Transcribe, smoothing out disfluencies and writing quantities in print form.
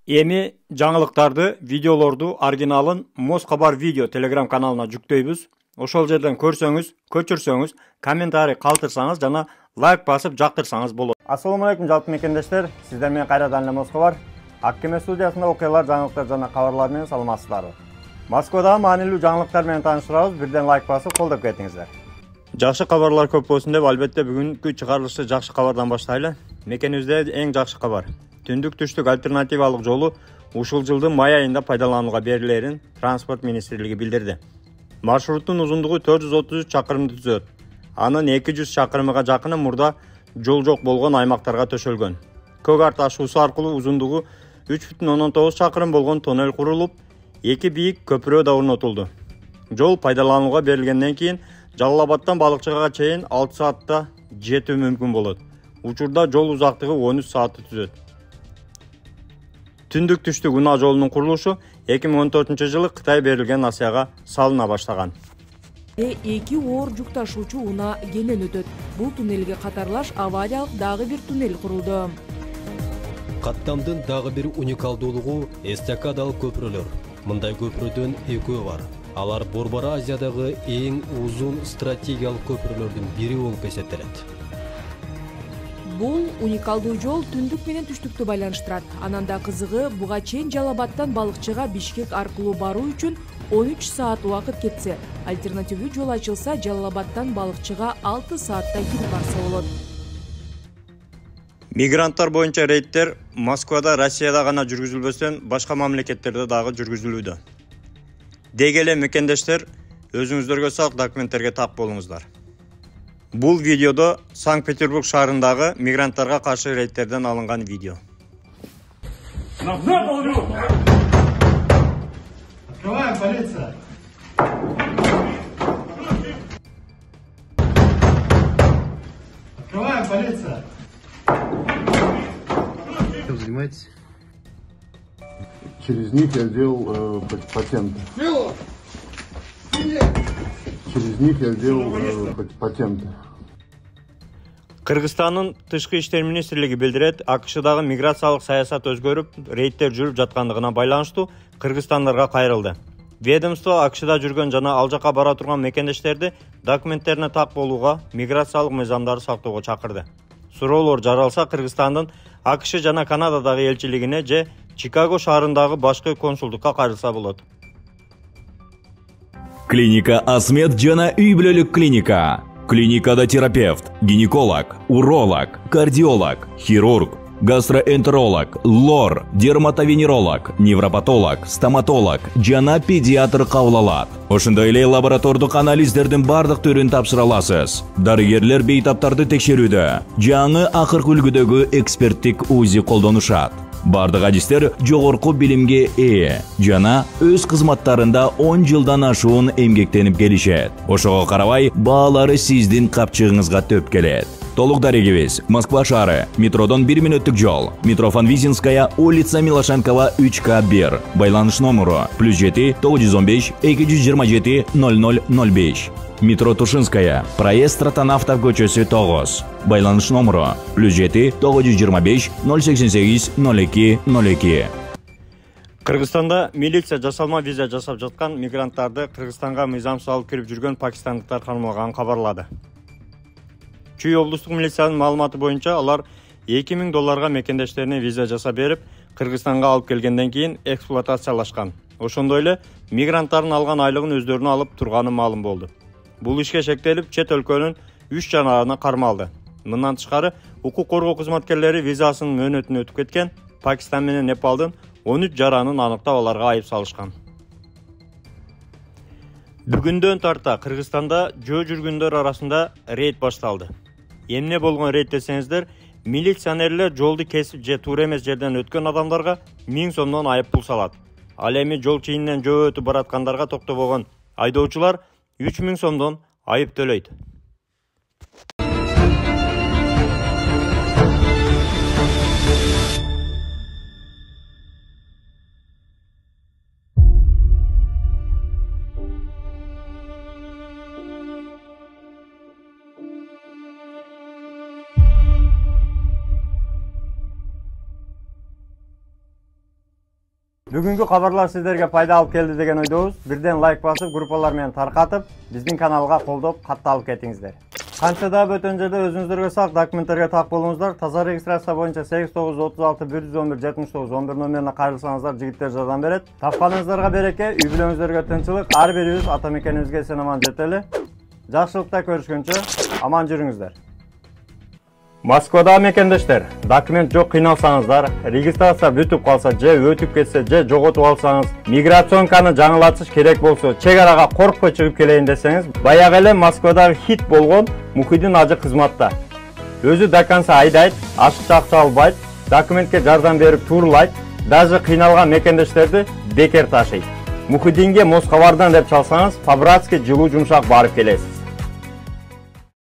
Эми жаңылыктарды, видеолорду оригиналын Москабар видео Telegram каналына жүктөйбүз. Ошол жерден көрсөңүз, көчүрсөңүз, комментарий калтырсаңыз жана лайк басып жактырсаңыз болот. Ассаламу алейкум жалпы мекендештер. Сиздер менен кайрадан эле Москабар. Аккеме студиясында окуялар, жаңылыктар жана кабарлар менен саламатсыздарбы. Москвадагы маанилүү жаңылыктар менен тааныштырабыз. Бирден лайк басып колдоп кетиңиздер. Жакшы кабарлар көп болсун деп, албетте бүгүнкү чыгарылышты жакшы кабардан баштайлы. Мекенибизде эң жакшы кабар. Түндүк-түштүк альтернативалык жолу ушул жылдын май айында пайдаланууга берилерин Транспорт министрлиги билдирди. Маршруттун узундугу 433 чакырымды түзөт. Анын 200 чакырымга жакыны мурда жол жок болгон аймактарга төшөлгөн. Көк ташуусу аркылуу узундугу 3,9 чакырым болгон тоннель курулуп, 2 бийик көпүрө да орнотулду. Жол пайдаланууга берилгенден кийин Жалал Абадтан Балыкчыга чейин 6 саатта жетүү мүмкүн болот. Учурда жол узактыгы 13 саатты түзөт. Түндүк-түштүк унаа жолунун курулушу 2014 жылы Кытай берилген Асияга салына баштаган. 2 оор жүк ташуучу унаа кенен өтөт. Бул туннелге катарлаш авариялык дагы бир туннель курулду. Каттамдын дагы бир уникалдуулугу эстакадалык көпүрөлөр. Мындай көпүрөдөн экөө бар. Алар Борбор Азиядагы эң узун стратегиялык көпүрөлөрдүн бири болуп эсептелет. Бул уникалдуу жол түндүк менен түштүктү байланыштырат. Анан да кызыгы, буга чейин Жалал Абадтан Балыкчыга Бишкек аркылуу баруу үчүн 13 саат убакыт кетсе, альтернативдүү жол ачылса Жалал Абадтан Балыкчыга 6 саатта кирип барса болот. Мигранттар боюнча рейдтер Москвада, Россияда гана жүргүзүлбөстөн башка мамлекеттерде дагы жүргүзүлүүдө. Деги эле мекендештер, өзүңүздөргө сак документтерге так болуңуздар. Бул видеодо Санкт-Петербург шаарындагы мигранттарга каршы рейдтерден алынган видео. Открываем, полиция! Открываем, полиция! Чем занимаетесь? Через них я делал патенты. Через них я делал патенты. Кыргызстандын тышкы иштер министрлиги билдирет, АКШдагы миграциялык саясат өзгөрүп, рейдтер жүрүп жаткандыгына байланыштуу кыргызстандарга кайрылды. Ведомство АКШда жүргөн жана ал жака бара турган мекендештерди документтерине так болууга, миграциялык мыйзамдарды сактоого чакырды. Суроолор жаралса, Кыргызстандын АКШ жана Канададагы элчилигине же Чикаго шаарындагы башкы консулдукка кайрылса болот. Клиника Асмед жана үй бүлөлүк клиника. Клиникада терапевт, гинеколог, уролог, кардиолог, хирург, гастроэнтеролог, лор, дерматовенеролог, невропатолог, стоматолог жана педиатр кабыл алат. Ошондой эле лаборатордук анализдердин бардык түрүн тапшыра аласыз. Дарыгерлер бейтаптарды текшерүүдө, жаңы акыркы үлгүдөгү эксперттик УЗИ колдонушат. Бардык адистер жогорку билимге ээ жана өз кызматтарында 10 жылдан ашуун эмгектенип келишет. Ошого карабай, баалары сиздин капчыгыңызга төп келет. Толук дарегибиз: Москва шаары, метродон 1 мүнөттүк жол, метро Фанвизинская, улица Милошенкова 3К1. Байланыш номеру +7 915 227 0005. Метро Тушинская, проезд Стратонавтов көчөсү 9. Байланыш номеру +7 925 088 02 02. Кыргызстанда милиция жасалма виза жасап жаткан мигранттарды Кыргызстанга мыйзамсыз алып кирип жүргөн пакистандыктар кармалганын кабарлады. Чүй облустук милициянын маалыматы боюнча, алар $2000 мекендештерине виза жасап берип, Кыргызстанга алып келгенден кийин эксплуатациялашкан. Ошондой эле мигранттардын алган айлыгын өздөрүнө алып турганы маалым болду. Бул ишке шектелип, чет өлкөнүн 3 жанарына кармалды. Мындан тышкары, укук коргоо кызматкерлери визасынын мөөнөтүн өтүп кеткен Пакистан менен Непалдын 13 жаранын аныктап аларга айып салышкан. Бүгүндөн тарта Кыргызстанда жөө жүргүндөр арасында рейд башталды. Эмне болгон рейд десеңиздер, милиционерлер жолду кесип же туура эмес жерден өткөн адамдарга 1000 сомдон айып пул салат. Ал эми жол чейинен жөө өтүп бараткандарга токтобогон айдоочулар 3000 сомдон айып төлөйт. Бүгүнкү кабарлар сиздерге пайда алып келди деген ойдобуз. Бирден лайк басып, группалар менен таркатып, биздин каналга колдоп, катталып кетиңиздер. Канча да бөтөн жерде өзүңүздөргө сак документтерге так болуңуздар. Таза регистрация боюнча 8936 111 79 11 номерине кайрылсаңыздар, жигиттер жардам берет. Тапканыңыздарга береке, үй бүлөңүздөргө тынчылык, ар бирибиз ата мекенибизге эсен аман жетели. Жакшылыкта көрүшкөнчө аман жүрүңүздөр. Москвада мекендештер, документ жок кыйналсаңыздар, регистрация бүтүп калса, же өтүп кетсе, же жоготуп алсаңыз, миграционканы жаңылатыш керек болсо, чек арага коркпой чыгып келейин десеңиз, баягы эле Москвадагы хит болгон Мухиддин ажы кызматта. Өзү до конца айдайт, ашыкча акча албайт, документке жардам берип турлайт, даже кыйналган мекендештерди бекер ташыйт. Мухиддинге Москабардан деп чалсаңыз, по-братски жылуу жумшак барып келесиз.